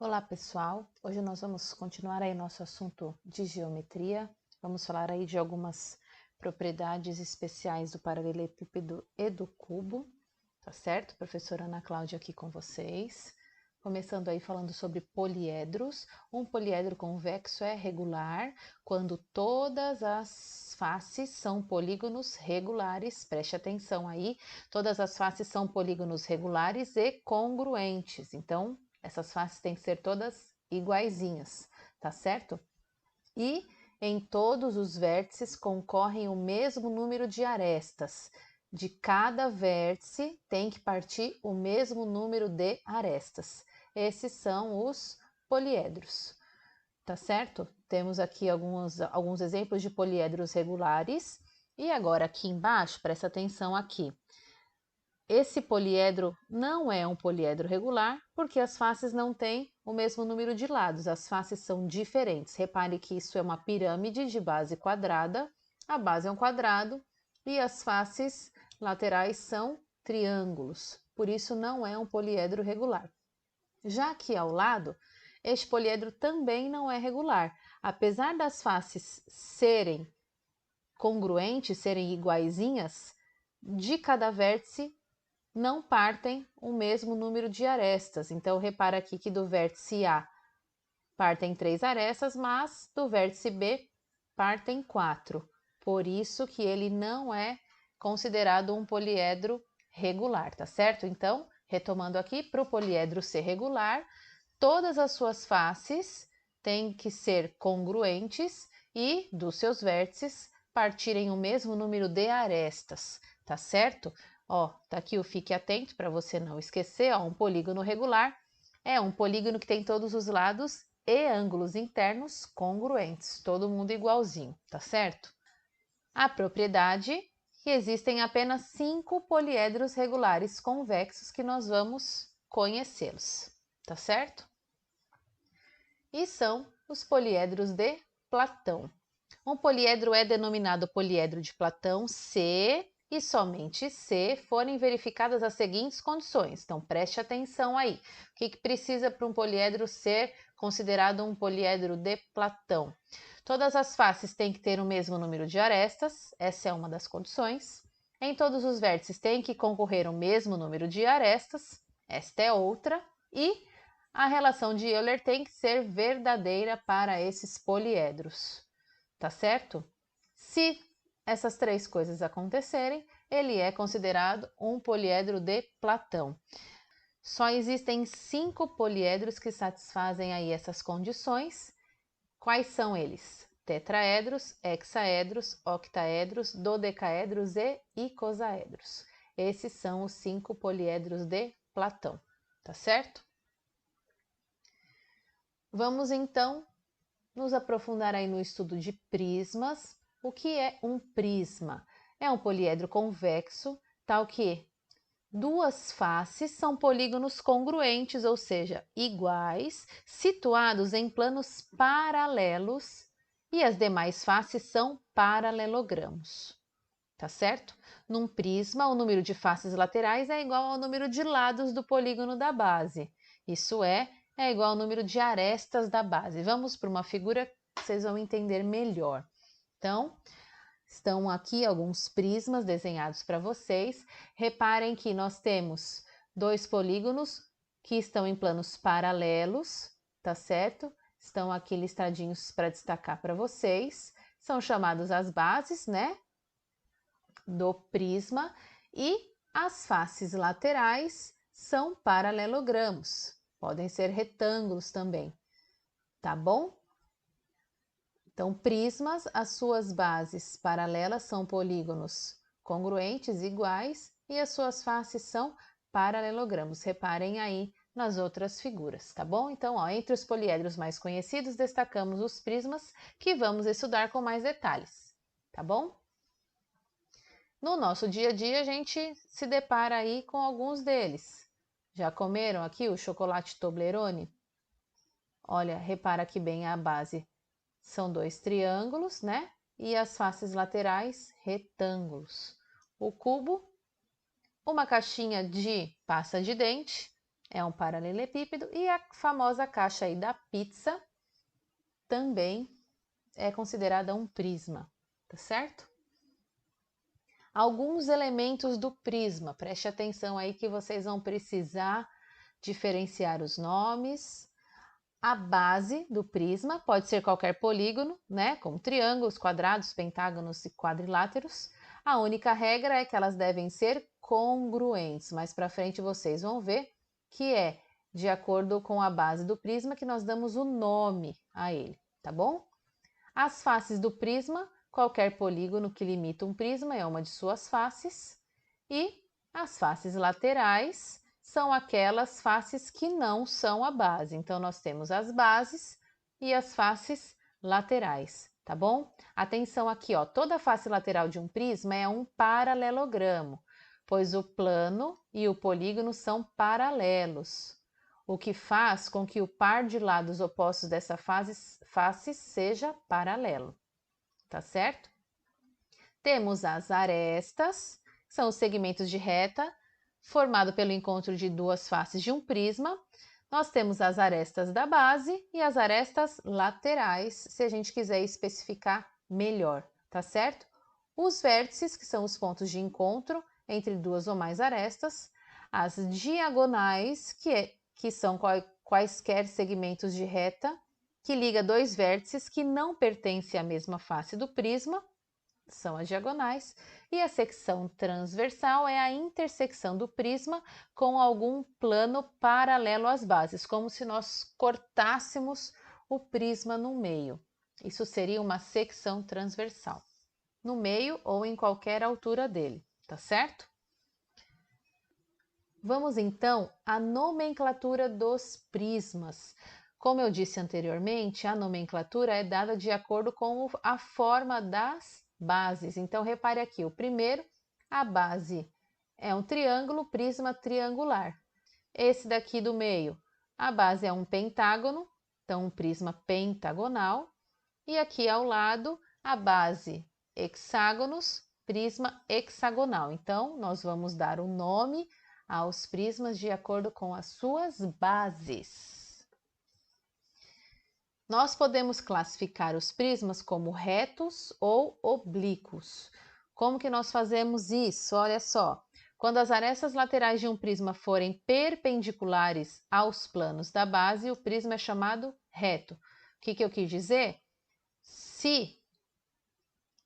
Olá pessoal, hoje nós vamos continuar aí nosso assunto de geometria. Vamos falar aí de algumas propriedades especiais do paralelepípedo e do cubo, tá certo? Professora Ana Cláudia aqui com vocês. Começando aí falando sobre poliedros. Um poliedro convexo é regular quando todas as faces são polígonos regulares. Preste atenção aí, todas as faces são polígonos regulares e congruentes. Então, essas faces têm que ser todas iguaizinhas, tá certo? E em todos os vértices concorrem o mesmo número de arestas. De cada vértice tem que partir o mesmo número de arestas. Esses são os poliedros, tá certo? Temos aqui alguns exemplos de poliedros regulares. E agora aqui embaixo, presta atenção aqui. Esse poliedro não é um poliedro regular porque as faces não têm o mesmo número de lados, as faces são diferentes. Repare que isso é uma pirâmide de base quadrada, a base é um quadrado e as faces laterais são triângulos, por isso não é um poliedro regular. Já aqui ao lado, este poliedro também não é regular. Apesar das faces serem congruentes, serem iguaizinhas, de cada vértice não partem o mesmo número de arestas. Então, repara aqui que do vértice A partem 3 arestas, mas do vértice B partem 4. Por isso que ele não é considerado um poliedro regular, tá certo? Então, retomando aqui, para o poliedro ser regular, todas as suas faces têm que ser congruentes e dos seus vértices partirem o mesmo número de arestas, tá certo? Ó, tá aqui o fique atento para você não esquecer, ó, um polígono regular é um polígono que tem todos os lados e ângulos internos congruentes, todo mundo igualzinho, tá certo? A propriedade que existem apenas 5 poliedros regulares convexos que nós vamos conhecê-los, tá certo? E são os poliedros de Platão. Um poliedro é denominado poliedro de Platão se e somente se forem verificadas as seguintes condições. Então, preste atenção aí. O que precisa para um poliedro ser considerado um poliedro de Platão? Todas as faces têm que ter o mesmo número de arestas, essa é uma das condições. Em todos os vértices tem que concorrer o mesmo número de arestas, esta é outra. E a relação de Euler tem que ser verdadeira para esses poliedros, tá certo? Se essas três coisas acontecerem, ele é considerado um poliedro de Platão. Só existem 5 poliedros que satisfazem aí essas condições. Quais são eles? Tetraedros, hexaedros, octaedros, dodecaedros e icosaedros. Esses são os 5 poliedros de Platão, tá certo? Vamos então nos aprofundar aí no estudo de prismas. O que é um prisma? É um poliedro convexo, tal que duas faces são polígonos congruentes, ou seja, iguais, situados em planos paralelos, e as demais faces são paralelogramos. Tá certo? Num prisma, o número de faces laterais é igual ao número de lados do polígono da base. Isso é igual ao número de arestas da base. Vamos para uma figura que vocês vão entender melhor. Então, estão aqui alguns prismas desenhados para vocês. Reparem que nós temos dois polígonos que estão em planos paralelos, tá certo? Estão aqui listadinhos para destacar para vocês. São chamados as bases, né, do prisma, e as faces laterais são paralelogramos. Podem ser retângulos também, tá bom? Então, prismas, as suas bases paralelas são polígonos congruentes, iguais, e as suas faces são paralelogramos. Reparem aí nas outras figuras, tá bom? Então, ó, entre os poliedros mais conhecidos, destacamos os prismas, que vamos estudar com mais detalhes, tá bom? No nosso dia a dia, a gente se depara aí com alguns deles. Já comeram aqui o chocolate Toblerone? Olha, repara que bem a base. São dois triângulos, né? E as faces laterais, retângulos. O cubo, uma caixinha de pasta de dente. é um paralelepípedo e a famosa caixa aí da pizza também é considerada um prisma, tá certo? Alguns elementos do prisma, preste atenção aí que vocês vão precisar diferenciar os nomes. A base do prisma pode ser qualquer polígono, né? Como triângulos, quadrados, pentágonos e quadriláteros. A única regra é que elas devem ser congruentes. Mais para frente vocês vão ver que é de acordo com a base do prisma que nós damos o nome a ele, tá bom? As faces do prisma, qualquer polígono que limita um prisma é uma de suas faces. E as faces laterais são aquelas faces que não são a base. Então, nós temos as bases e as faces laterais, tá bom? Atenção aqui, ó, toda face lateral de um prisma é um paralelogramo, pois o plano e o polígono são paralelos, o que faz com que o par de lados opostos dessa face seja paralelo, tá certo? Temos as arestas, que são os segmentos de reta, formado pelo encontro de duas faces de um prisma. Nós temos as arestas da base e as arestas laterais, se a gente quiser especificar melhor, tá certo? Os vértices, que são os pontos de encontro entre duas ou mais arestas. As diagonais, que são quaisquer segmentos de reta, que liga dois vértices que não pertencem à mesma face do prisma, são as diagonais, e a secção transversal é a intersecção do prisma com algum plano paralelo às bases, como se nós cortássemos o prisma no meio. Isso seria uma secção transversal, no meio ou em qualquer altura dele, tá certo? Vamos então à nomenclatura dos prismas. Como eu disse anteriormente, a nomenclatura é dada de acordo com a forma das bases. Então, repare aqui, o primeiro, a base é um triângulo, prisma triangular. Esse daqui do meio, a base é um pentágono, então um prisma pentagonal. E aqui ao lado, a base hexágonos, prisma hexagonal. Então, nós vamos dar o nome aos prismas de acordo com as suas bases. Nós podemos classificar os prismas como retos ou oblíquos. Como que nós fazemos isso? Olha só, quando as arestas laterais de um prisma forem perpendiculares aos planos da base, o prisma é chamado reto. O que eu quis dizer? Se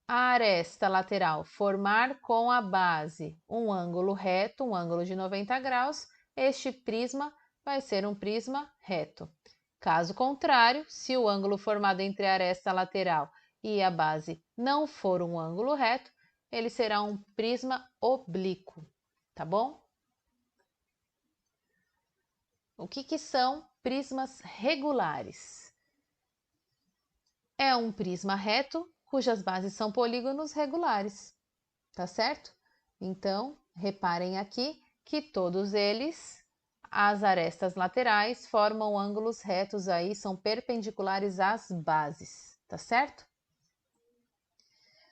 a aresta lateral formar com a base um ângulo reto, um ângulo de 90 graus, este prisma vai ser um prisma reto. Caso contrário, se o ângulo formado entre a aresta lateral e a base não for um ângulo reto, ele será um prisma oblíquo, tá bom? O que são prismas regulares? É um prisma reto cujas bases são polígonos regulares, tá certo? Então, reparem aqui que todos eles, as arestas laterais, formam ângulos retos aí, são perpendiculares às bases, tá certo?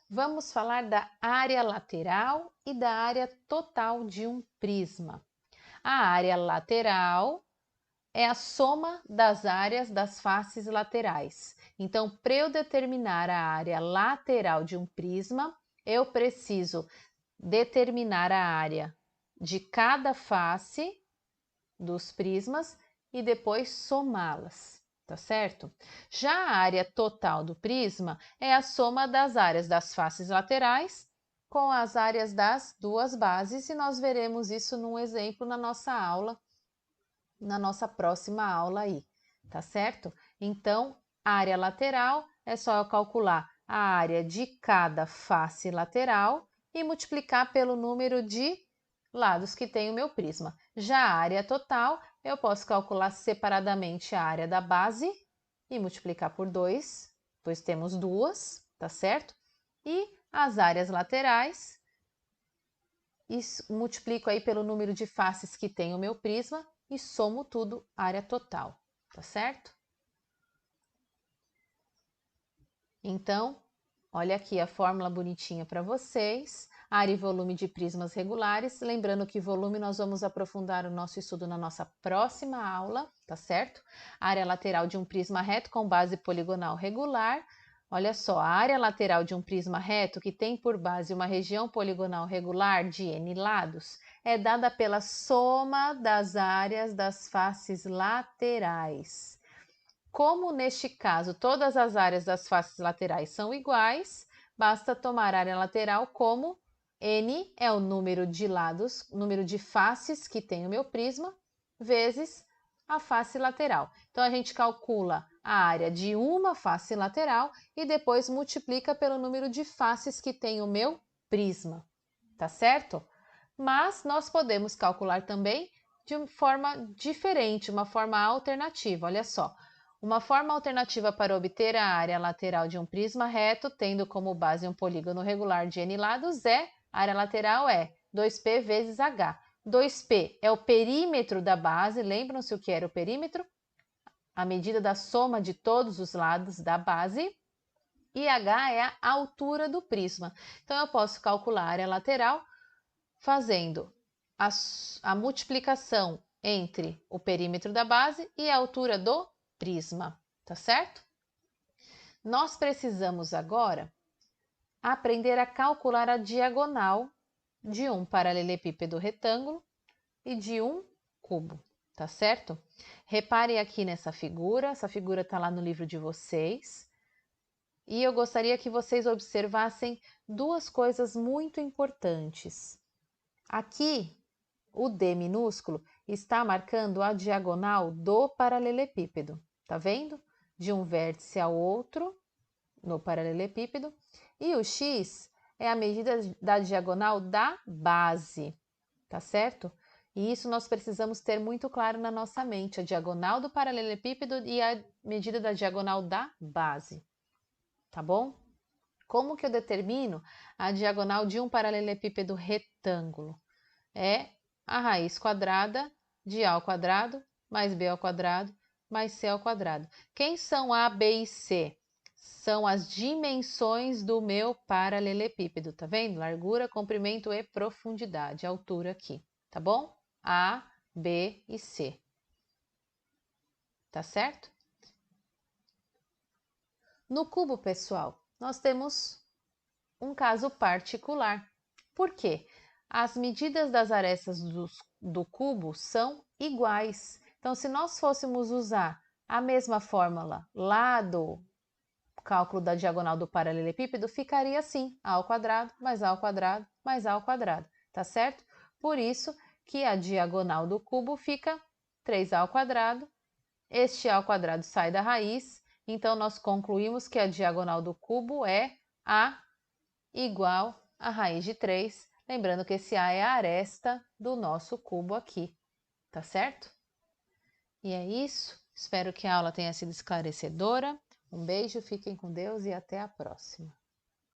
Vamos falar da área lateral e da área total de um prisma. A área lateral é a soma das áreas das faces laterais. Então, para eu determinar a área lateral de um prisma, eu preciso determinar a área de cada face dos prismas e depois somá-las, tá certo? Já a área total do prisma é a soma das áreas das faces laterais com as áreas das duas bases e nós veremos isso num exemplo na nossa aula, na nossa próxima aula aí, tá certo? Então, área lateral é só eu calcular a área de cada face lateral e multiplicar pelo número de lados que tem o meu prisma. Já a área total, eu posso calcular separadamente a área da base e multiplicar por 2, pois temos duas, tá certo? E as áreas laterais, e multiplico aí pelo número de faces que tem o meu prisma e somo tudo, área total, tá certo? Então, olha aqui a fórmula bonitinha para vocês. área e volume de prismas regulares. Lembrando que volume nós vamos aprofundar o nosso estudo na nossa próxima aula, tá certo? Área lateral de um prisma reto com base poligonal regular. Olha só, a área lateral de um prisma reto que tem por base uma região poligonal regular de n lados é dada pela soma das áreas das faces laterais. Como neste caso todas as áreas das faces laterais são iguais, basta tomar a área lateral como n é o número de lados, número de faces que tem o meu prisma, vezes a face lateral. Então a gente calcula a área de uma face lateral e depois multiplica pelo número de faces que tem o meu prisma, tá certo? Mas nós podemos calcular também de uma forma diferente, uma forma alternativa. Olha só, uma forma alternativa para obter a área lateral de um prisma reto, tendo como base um polígono regular de n lados, a área lateral é 2p vezes h. 2p é o perímetro da base, lembram-se o que era o perímetro? A medida da soma de todos os lados da base. E h é a altura do prisma. Então, eu posso calcular a área lateral fazendo a multiplicação entre o perímetro da base e a altura do prisma, tá certo? Nós precisamos agora aprender a calcular a diagonal de um paralelepípedo retângulo e de um cubo, tá certo? Repare aqui nessa figura, essa figura está lá no livro de vocês. E eu gostaria que vocês observassem duas coisas muito importantes. Aqui, o D minúsculo está marcando a diagonal do paralelepípedo, tá vendo? De um vértice ao outro no paralelepípedo. E o X é a medida da diagonal da base, tá certo? E isso nós precisamos ter muito claro na nossa mente, a diagonal do paralelepípedo e a medida da diagonal da base, tá bom? Como que eu determino a diagonal de um paralelepípedo retângulo? É a raiz quadrada de a ao quadrado mais b ao quadrado mais c ao quadrado. Quem são a, b e c? São as dimensões do meu paralelepípedo, tá vendo? Largura, comprimento e profundidade, altura aqui, tá bom? A, b e c. Tá certo? No cubo, pessoal, nós temos um caso particular. Por quê? As medidas das arestas do cubo são iguais. Então, se nós fôssemos usar a mesma fórmula lá do cálculo da diagonal do paralelepípedo, ficaria assim, a ao quadrado mais a ao quadrado mais a ao quadrado, tá certo? Por isso que a diagonal do cubo fica 3a ao quadrado, este a ao quadrado sai da raiz, então nós concluímos que a diagonal do cubo é a igual a raiz de 3, lembrando que esse a é a aresta do nosso cubo aqui, tá certo? E é isso, espero que a aula tenha sido esclarecedora. Um beijo, fiquem com Deus e até a próxima.